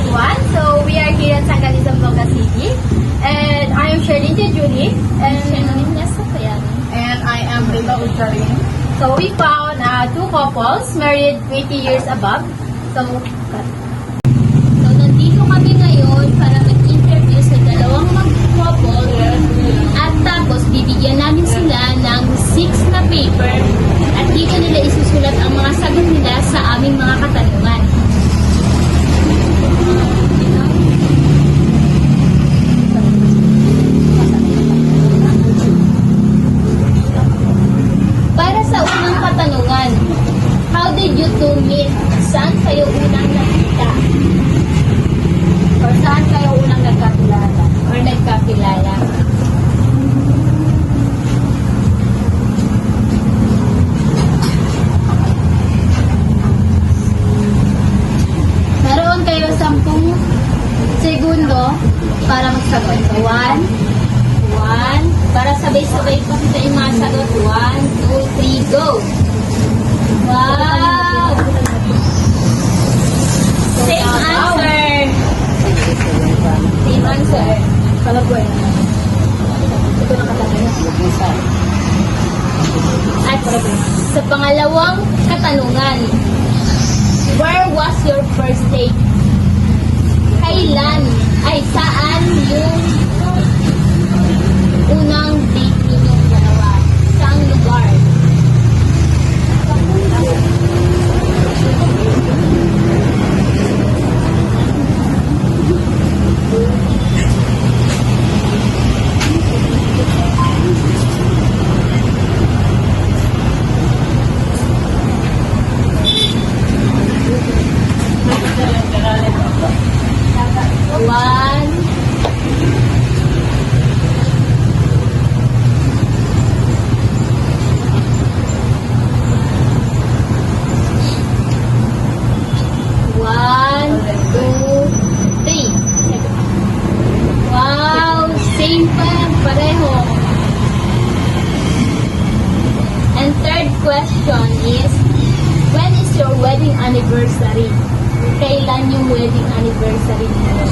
everyone. So we are here at Sangali, Zamboanga City. And I am Sherlyn Julie. And I am Bella Ujarin. so we found two couples married 20 years above. So, nandito kami ngayon para mag-interview sa dalawang mag-couple at tapos bibigyan namin sila ng 6 na paper at dito nila isusulat ang mga sagot nila sa aming mga katanungan. Para sa unang katanungan, how did you two meet? Saan kayo unang nakita? or saan kayo unang nagkakilala? Or nagkakilala? Meron kayo 10 segundo para magsagot. So, 1, 1, para sabay-sabay pa kita yung mga sagot. 1, 2, 3, go! Wow! Same answer! Same answer. Kalaboy. Ito nakatagay. At sa pangalawang katanungan, where was your first date? Kailan? Ay, saan yung unang date ninyong dalawa? Saang lugar? One, one, two, three. Wow, same pa, pareho. And third question is, when is your wedding anniversary? Kailan yung wedding anniversary niyo?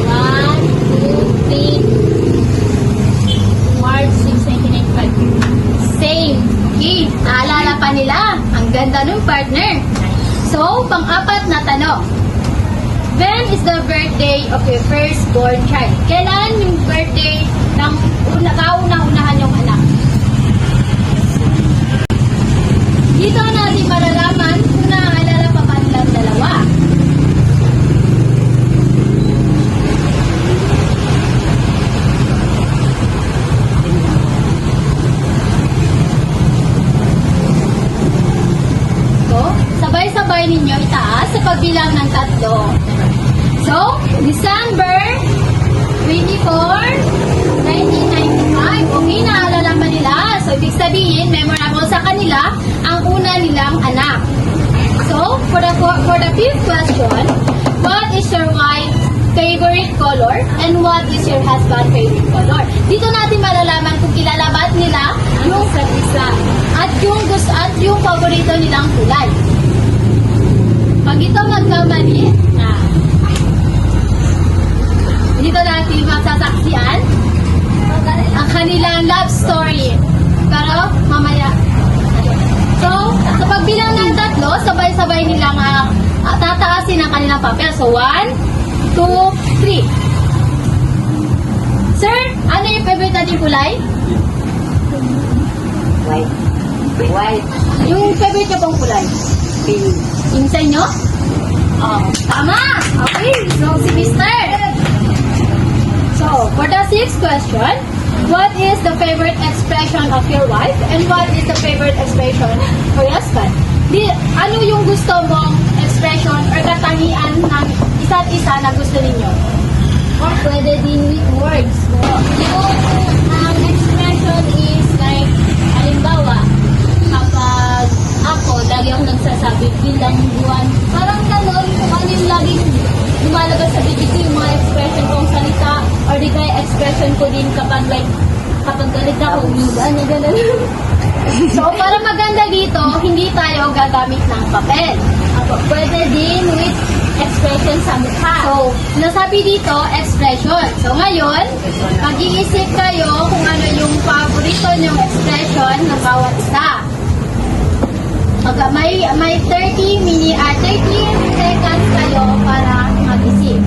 One, two, three. March 6, 1995. Same. Okay, naalala pa nila. Ang ganda ng partner. So, pang-apat na tanong. When is the birthday of your firstborn child? Kailan yung birthday ng kauna-unahan yung anak? Dito natin malalaman kung naaalala pa ba nilang dalawa. So, sabay-sabay ninyo itaas sa pagbilang ng 3. So, December 24, 1995. Okay, naalala pa nila. So, ibig sabihin, memorable sa kanila ang una nilang anak. So, for the fifth question, what is your wife's favorite color and what is your husband's favorite color? Dito natin malalaman kung kilala ba nila yung isa't isa at yung gusto at yung paborito nilang kulay. Pag ito magkamali, dito natin masasaksiyan ang kanilang love story. Pero mamaya. So, sa pagbilang ng 3, sabay-sabay nilang tataasin ang kanilang papel. So, 1, 2, 3. Sir, ano yung favorite natin kulay? White. White. Yung favorite niyo pong kulay? Pink. Yung sa inyo? Oh, tama! Okay, so si Mr. So, for the 6th question, what is the favorite expression of your wife and what is the favorite expression for your husband? Ano yung gusto mong expression or katangian ng isa't isa na gusto ninyo? Or pwede din with words. Yung expression is like, halimbawa, ko din kapag galit ako, gano'n. So, para maganda dito, hindi tayo gagamit ng papel. Pwede din with expression sa mukha. So, nasabi dito, expression. So, ngayon, mag-iisip kayo kung ano yung paborito nyong expression ng bawat isa. May 30 seconds kayo para mag-isip.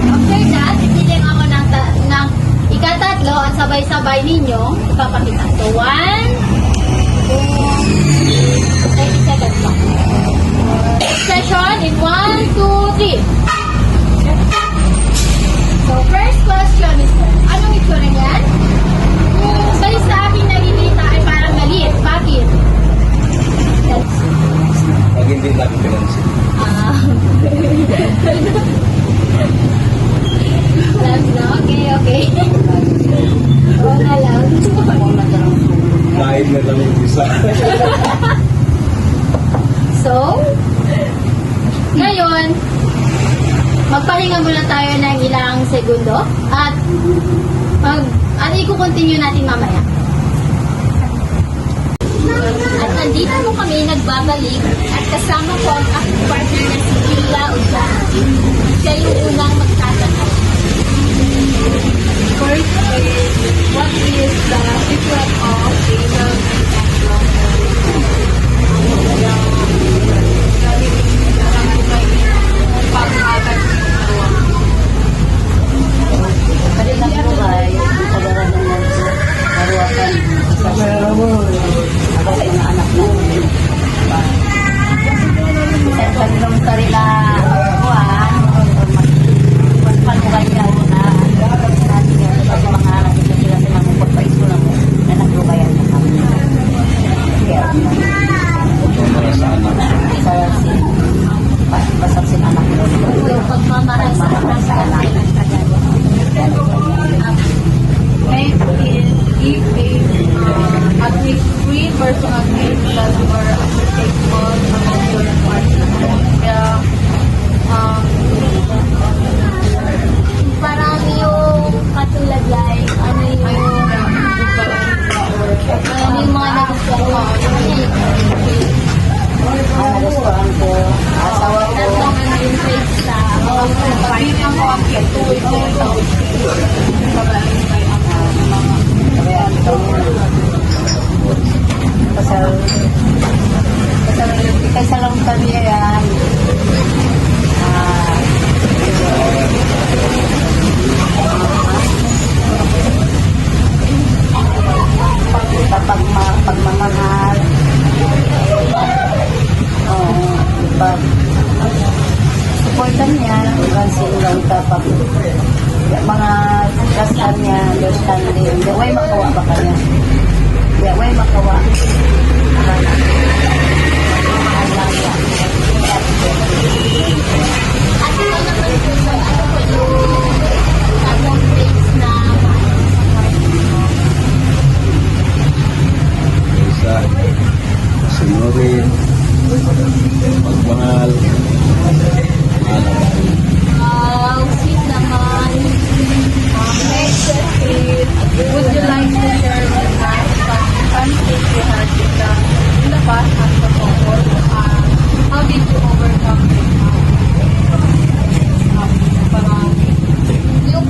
After that, isiling ako ng ikatatlo at sabay-sabay ninyo ipapakita. So, 1, 2, 30 seconds lang. Expression in 1, 2, 3. So, first question is, anong itsura niyan? Yung bali sa akin nakikita ay parang galit. Bakit? Pag hindi natin pinansin. Lang na? Okay. Oo na lang. Kahit na lang yung isa. So, ngayon, magpahinga muna tayo ng ilang segundo at i-continue natin mamaya. At nandito mo kami nagbabalik at kasama ko ang aking partner na si Sheila Ujati. Siya yung unang magtatanong. First is, what is the secret of Asian technology? Kali na buhay, pagkaroon ng maruakan sa kasi yung anak mo. Sa pagkong karila kuhan, mas panuhay niya na pag mga anak ito sila sinamupot pa iso na mo na naglubayan na kami. Kaya Para sa anak. sa basag sin anak mo. Yung pagmamahal sa anak. Next is, if at least 3 personal traits that were applicable among your partner. Kaya, Parang yung katulad like, ano yung mga nagustuhan ko. Ang nagustuhan ko, asawa ko, Tatlong ano yung traits sa bilang ko ang ketoy ko ito. kaya kasal lang kami yan. Pagmamahal. Supportan niya, ransin lang kapag mga kasal niya, understanding. Way makawa ba kanya? Way makawa. at ito naman po sa ano po yung tatlong traits na Isa. Sinurin. Pagmahal. sweet naman. Next is, would you like to share with us some conflict you had in the past as a couple? How did you overcome it?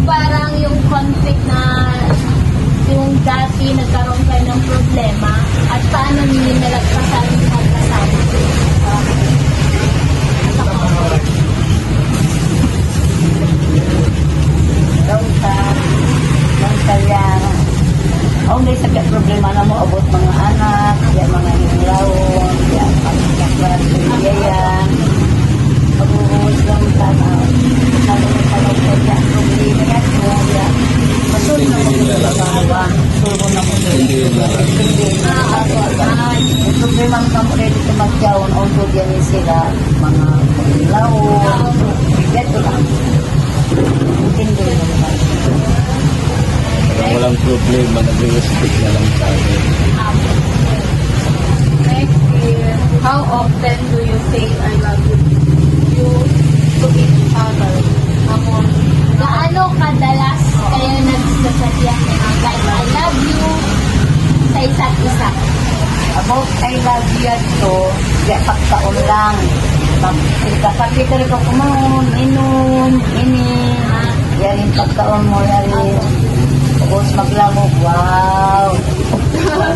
Parang yung conflict na yung dati nagkaroon kayo ng problema at paano ninyo nalagpasan at kasama. May sakit problema na mo abot mga anak, yan mga nilawon, yan pagkaklat, yan pag-uus lang tanaw, tanaw ko yan, problema yan, yan masunod na mo sa bawa, suro na mo Hindi yun lahat. yung problema mo kamo rin ito magkawon, although yan sila, mga nilawon, yan ko lang, intindi mo naman. Parang walang problema, nag-respect na lang tayo. Next is, how often do you say I love you to each other? Among Gaano kadalas kayo nagsasabi sabihan like I love you sa isa't isa. About I love you to, di pagkaon lang. Kapag kita rin ko kumaon, inom, ini. Yan yung pagkaon mo, yan yung tapos maglamog, wow.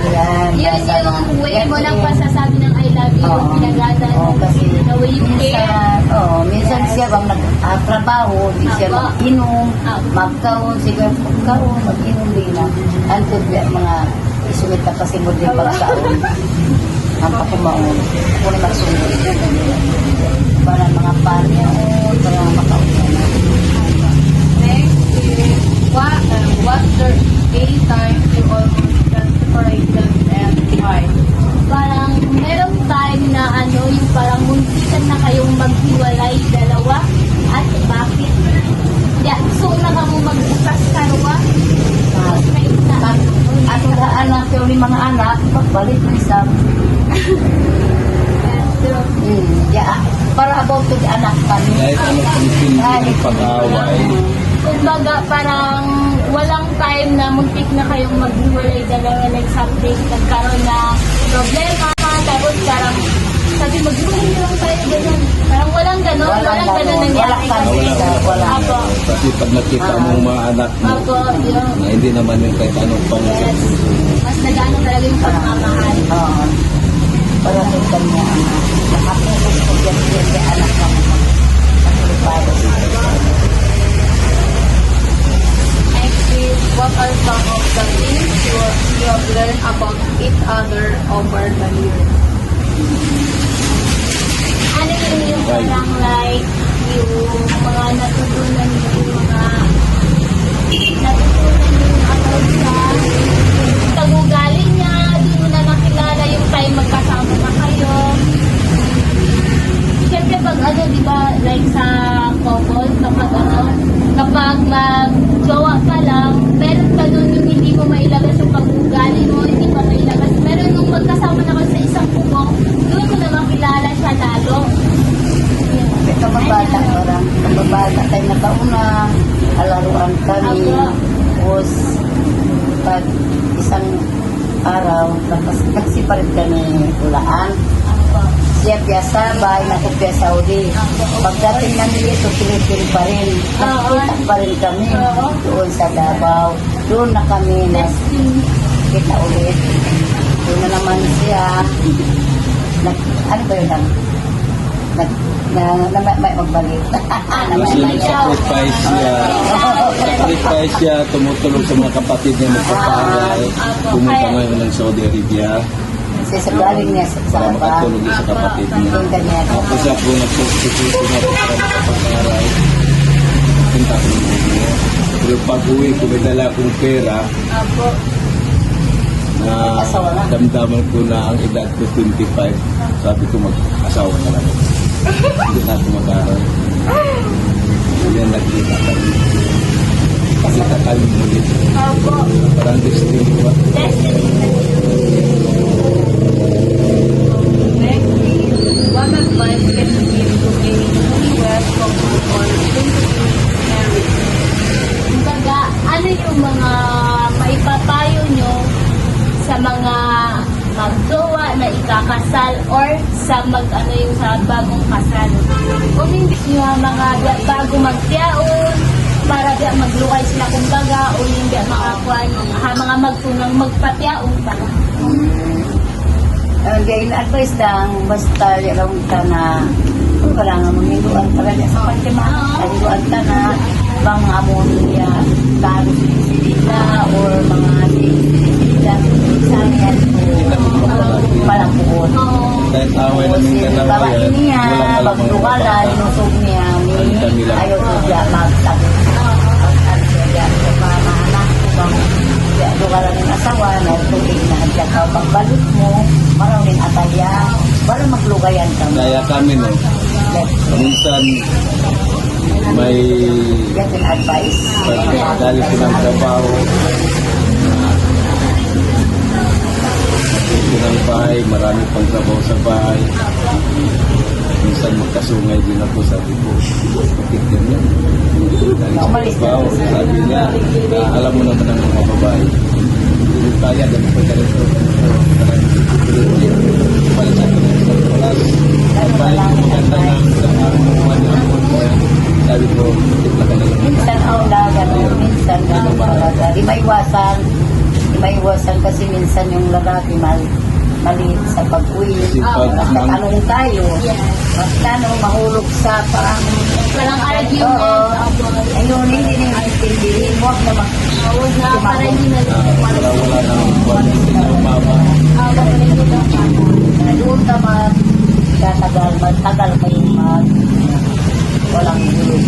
Yan, Yun nasa- yung way mo yan ng yung- pasasabi ng I love you, Oo. pinagatan Oo, mo, kasi the way you care. minsan siya bang nagtrabaho, di siya Apo. mag-inom, Apo. magkaon, siguro magkaon, mag-inom din na. Antod mga isumit na kasi mo din pagkaon. Ang pakumaon, ako na magsunod. Para mga panyaon, para makaon. Next is, what's the A time you almost got separated and why? Parang merong time na ano, yung parang muntikan na kayong maghiwalay dalawa at bakit? Yeah, so na ka mo magbukas karwa. Tapos may isa. At mga anak, yung mga anak, pagbalik mo sa yeah, para about to the anak kami. Kahit ano pang tindi ng pag-away, Kumbaga, parang walang time na muntik na kayong maghiwalay dalawa, like something, nagkaroon na problema, tapos parang sabi maghiwalay na lang tayo, ganun. Parang walang ganun, walang ganun nangyari Wala kasi. wala. Apo, kasi pag nakita mo ang mga anak mo, apo, yun. na hindi naman yung kahit anong pang Yes. Mas nagano talaga yung pagmamahal. Oo. Para sa kanya, nakapulog ko yan sa anak kami. Next is, what are some of the things you have learned about each other over the years? Ano yung parang like, yung mga natutunan nyo, yung mga natutunan nyo about sa tagugali niya, di mo na nakilala yung time magkasama na kayo. Siyempre pag ano, di ba, like sa couple, kapag ano, kapag mag-jowa ka lang, meron pa dun yung hindi mo mailabas yung pag-ugali mo, hindi pa mailabas. Pero nung magkasama na kayo sa isang bubong, doon mo na makilala siya lalo. Yun. Kababata parang, kababata tayo na tauna, alaruan kami. Tapos, pag isang araw, tapos nagsiparit kami ulaan. Ako. Siya piyasa, bahay na ko piyasa uli. Pagdating namin dito, pili-pili pa rin. Nakita pa rin kami Oo. doon sa Davao. Doon na kami Testing. kita ulit. Doon na naman siya. Ano ba yun? May magbalik. kasi nag-sacrifice siya. Sacrifice siya, tumutulong sa mga kapatid niya magpapaaral. Pumunta ngayon ng Saudi Arabia Kasi sa galing niya sa para Sabah. makatulong din sa kapatid niya. Doon kanya. Tapos ako nagsusususo na para makapag-aral. Punta ko ng niya. Pero pag uwi ko, may dala akong pera Apo. na Asawa na. damdaman ko na ang edad ko 25. Sabi ko mag-asawa na lang. Hindi na ako mag-aral. Yan nagkita kami. Kita kami ulit. Apo. Parang destiny ba? Destiny. Next is, what advice can you give to a newlywed couple or soon to be married? Kumbaga, ano yung mga maipapayo nyo sa mga magjowa na ikakasal or sa ano yung sa bagong kasal? Kung hindi yung mga bago magtiyaon, para di maglukay sila kumbaga o yung di makakuan, mga magtunang magpatiyaon para. Gaya na-advise lang, basta yalaw ka na, wala nga maminduan talaga sa pantimaan. Paninduan ka na, bang amon niya, taro sila, or mga sila, saan yan po, palang buon. Kahit away namin dalawa Babae yan, niya, walang alam ang pagdukala, babae. inusog niya, Kami lang. ayaw ko siya magsagot. Pag-ano siya, pamamahanak ko bang, dukala ng asawa, na tubig na at saka pagbalik mo, maraming ataya, para maglugayan ka mo. Kaya kami no, minsan may Get an advice. dahil silang trabaho, ng bahay, marami pang trabaho sa bahay. minsan magkasungay din ako, sabi ko, bakit ganyan? Dahil sa trabaho, sabi niya, alam mo naman ang mga babae, hindi kaya, ganun pa ganito. Balik sa akin ng isang oras. Balik ko maganda na sa araw niya. Sabi ko, tikla ka na lang. Minsan gano'n, minsan gano'n talaga. Di maiwasan kasi minsan yung lalaki maliit sa pag-uwi. Magkatanong tayo. Yes. Magtanong, mahulog sa parang Walang argument. Oo. Opo. Ayun, hindi na intindihin. Huwag na Huwag na para hindi na Wala na ang buwan na sinamama. doon ka matagal kayong walang gulong.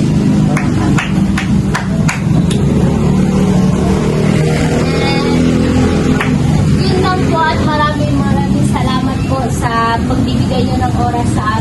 Yun lang po at maraming salamat po sa pagbibigay nyo ng oras sa